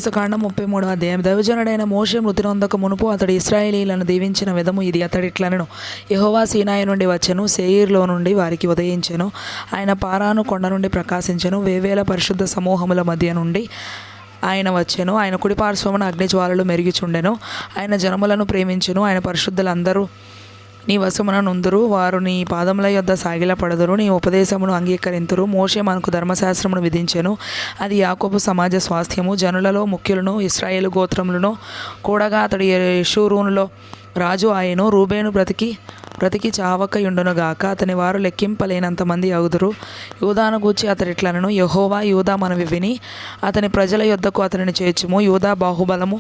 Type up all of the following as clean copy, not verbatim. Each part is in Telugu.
నిర్గమకాండం 33వ అధ్యాయం. దైవజనుడైన మోషే మృతి నొందక మునుపు అతడు ఇశ్రాయేలీయులను దీవించిన విధము ఇది. అతడిట్లనెను, యెహోవా సీనాయి నుండి వచ్చెను, శేయీరులో నుండి వారికి ఉదయించెను. ఆయన పారాను కొండ నుండి ప్రకాశించెను, వేవేల పరిశుద్ధ సమూహముల మధ్య నుండి ఆయన వచ్చెను. ఆయన కుడిపార్శ్వమున అగ్నిజ్వాలలు మెరుగుచుండెను. ఆయన జనములను ప్రేమించును. ఆయన పరిశుద్ధులందరూ నీ వశమున నుందురు. వారు నీ పాదముల యొద్ద సాగిలపడదురు. నీ ఉపదేశమును అంగీకరింతురు. మోషే మనకు ధర్మశాస్త్రమును విధించెను. అది యాకోబు సమాజ స్వాస్థ్యము. జనులలో ముఖ్యులను ఇశ్రాయేలు గోత్రములను కూడగా అతడు యెషూరూనులో రాజు ఆయను. రూబేను బ్రతికి చావకయుండునుగాక. అతని వారు లెక్కింపలేనంత మంది అగుదురు. యూదాను గూర్చి అతడిట్లనెను, యెహోవా యూదా మనవి విని అతని ప్రజల యొద్దకు అతనిని చేర్చుము. యూదా బాహుబలము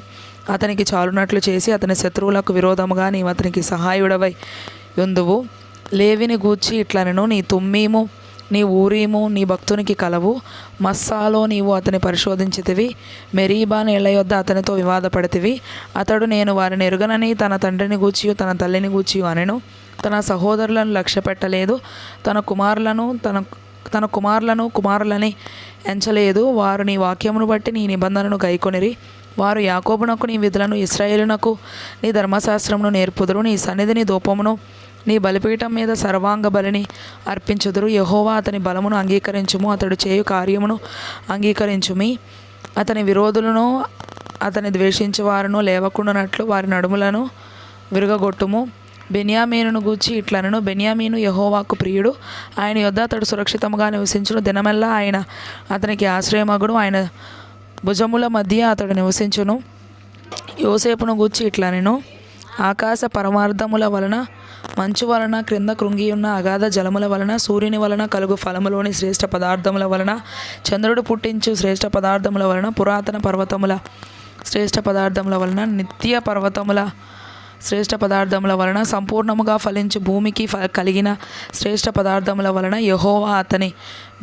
అతనికి చాలునట్లు చేసి అతని శత్రువులకు విరోధముగా నీవు అతనికి సహాయుడవై యుందువు. లేవిని గూర్చి ఇట్లనెను, నీ తుమ్మీము నీ ఊరీము నీ భక్తునికి కలవు. మస్సాలో నీవు అతని పరిశోధించితివి. మెరీబా నీళ్ల యొద్ద అతనితో వివాదపడితివి. అతడు నేను వారిని ఎరుగనని తన తండ్రిని గూర్చియు తన తల్లిని గూర్చియు అనెను. తన సహోదరులను లక్ష్యపెట్టలేదు. తన కుమారులని ఎంచలేదు. వారు నీ వాక్యమును బట్టి నీ నిబంధనను గైకొనిరి. వారు యాకోబునకు నీ విధులను, ఇశ్రాయేలునకు నీ ధర్మశాస్త్రమును నేర్పుదురు. నీ సన్నిధిని ధూపమును, నీ బలిపీఠం మీద సర్వాంగ బలిని అర్పించుదురు. యెహోవా అతని బలమును అంగీకరించుము, అతడు చేయు కార్యమును అంగీకరించుమి. అతని విరోధులను, అతని ద్వేషించువారును లేవకుండానట్లు వారి నడుములను విరగగొట్టుము. బెన్యామీనును గూర్చి ఇట్లనెను, బెన్యామీను యెహోవాకు ప్రియుడు. ఆయన యొద్ద అతడు సురక్షితముగా నివసించును. దినమెల్లా ఆయన అతనికి ఆశ్రయమగును. ఆయన భుజముల మధ్య అతడు నివసించును. యోసేపును గూర్చి ఇట్లనెను, ఆకాశ పరమార్థముల వలన, మంచు వలన, క్రింద కృంగియున్న అగాధ జలముల వలన, సూర్యుని వలన కలుగు ఫలములోని శ్రేష్ఠ పదార్థముల వలన, చంద్రుడు పుట్టించు శ్రేష్ఠ పదార్థముల వలన, పురాతన పర్వతముల శ్రేష్ఠ పదార్థముల వలన, నిత్య పర్వతముల శ్రేష్ఠ పదార్థముల వలన, సంపూర్ణముగా ఫలించు భూమికి కలిగిన శ్రేష్ఠ పదార్థముల వలన యెహోవా అతని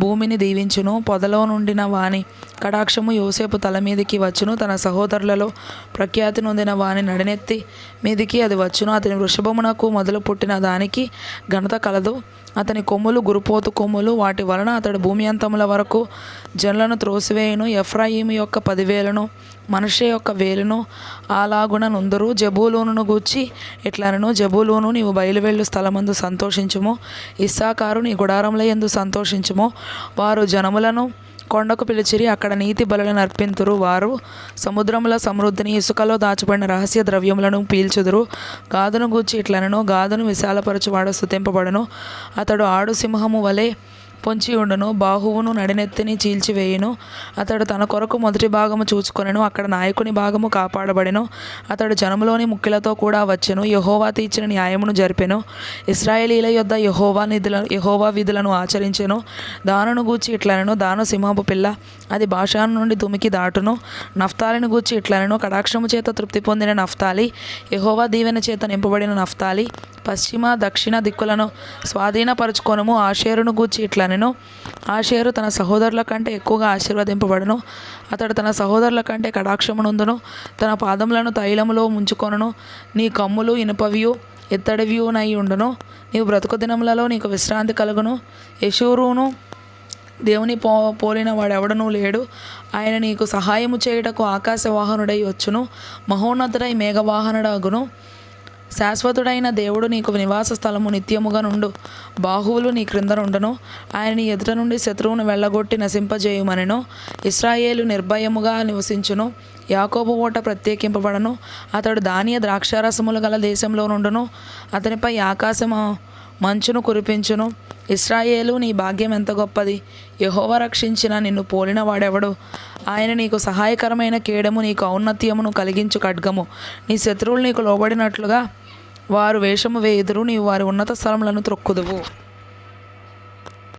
భూమిని దీవించును. పొదలో నుండిన వాని కటాక్షము యోసేపు తల మీదికి వచ్చును. తన సహోదరులలో ప్రఖ్యాతి నొందిన వాని నడినెత్తి మీదికి అది వచ్చును. అతని వృషభమునకు మొదలు పుట్టిన దానికి ఘనత కలదు. అతని కొమ్ములు గురుపోతు కొమ్ములు, వాటి వలన అతడు భూమి అంతముల వరకు జనులను త్రోసివేయును. ఎఫ్రాయిము యొక్క 10,000ను, మనష్షే యొక్క 1,000ను అలాగున నుందురు. జెబూలూనును గూర్చి ఇట్లనెను, జెబూలూను నీవు బయలువెళ్ళు స్థలమందు సంతోషించుము. ఇస్సాకారు నీ గుడారముల యందు సంతోషించుము. వారు జనములను కొండకు పిలిచిరి, అక్కడ నీతి బలులను అర్పింతురు. వారు సముద్రముల సమృద్ధిని, ఇసుకలో దాచబడిన రహస్య ద్రవ్యములను పీల్చుదురు. గాదును గూర్చి ఇట్లనెను, గాదును విశాలపరచువాడు స్తుతింపబడును. అతడు ఆడు సింహము వలె పొంచి ఉండును, బాహువును నడినెత్తిని చీల్చివేయును. అతడు తన కొరకు మొదటి భాగము చూచుకొనెను, అక్కడ నాయకుని భాగము కాపాడబడెను. అతడు జనములోని ముఖ్యులతో కూడా వచ్చెను, యెహోవా తీర్చిన న్యాయమును జరిపెను. ఇశ్రాయేలీయుల యొద్ద యెహోవా విధులను ఆచరించెను. దానును గూర్చి ఇట్లనెను, దాను సింహపు పిల్ల, అది బాషాను నుండి దుమికి దాటును. నఫ్తాలిని గూర్చి ఇట్లనెను, కటాక్షము చేత తృప్తి పొందిన నఫ్తాలి, యెహోవా దీవెన చేత నింపబడిన నఫ్తాలి, పశ్చిమ దక్షిణ దిక్కులను స్వాధీనపరచుకొనుము. ఆషేరును గూర్చి ఇట్లనెను, ఆషేరు తన సహోదరుల కంటే ఎక్కువగా ఆశీర్వదింపబడును. అతడు తన సహోదరుల కంటే కటాక్షమునందును, తన పాదములను తైలములో ముంచుకొనును. నీ కమ్ములు ఇనుపవియు ఎత్తడివియునై ఉండును. నీవు బ్రతుకు దినములలో నీకు విశ్రాంతి కలుగును. యెషూరూను దేవుని పోలిన వాడెవడనూ లేడు. ఆయన నీకు సహాయము చేయుటకు ఆకాశవాహనుడై వచ్చును. మహోన్నతుడై మేఘవాహనుడగును. శాశ్వతుడైన దేవుడు నీకు నివాస స్థలము నిత్యముగా నుండు. బాహువులు నీ క్రింద నుండును. ఆయన నీ ఎదుట నుండి శత్రువును వెళ్ళగొట్టి నశింపజేయుమనెను. ఇశ్రాయేలు నిర్భయముగా నివసించును. యాకోబు ఓట ప్రత్యేకింపబడను. అతడు ధాన్య ద్రాక్షారసములు గల దేశంలో నుండును. అతనిపై ఆకాశము మంచును కురిపించును. ఇశ్రాయేలు నీ భాగ్యం ఎంత గొప్పది! యెహోవా రక్షించిన నిన్ను పోలిన వాడెవడు? ఆయన నీకు సహాయకరమైన కేడము, నీకు ఔన్నత్యమును కలిగించు ఖడ్గము. నీ శత్రువులు నీకు లోబడినట్లుగా వారు వేషము వేయుదురు. నీవు వారి ఉన్నత స్థలములను త్రొక్కుదువు.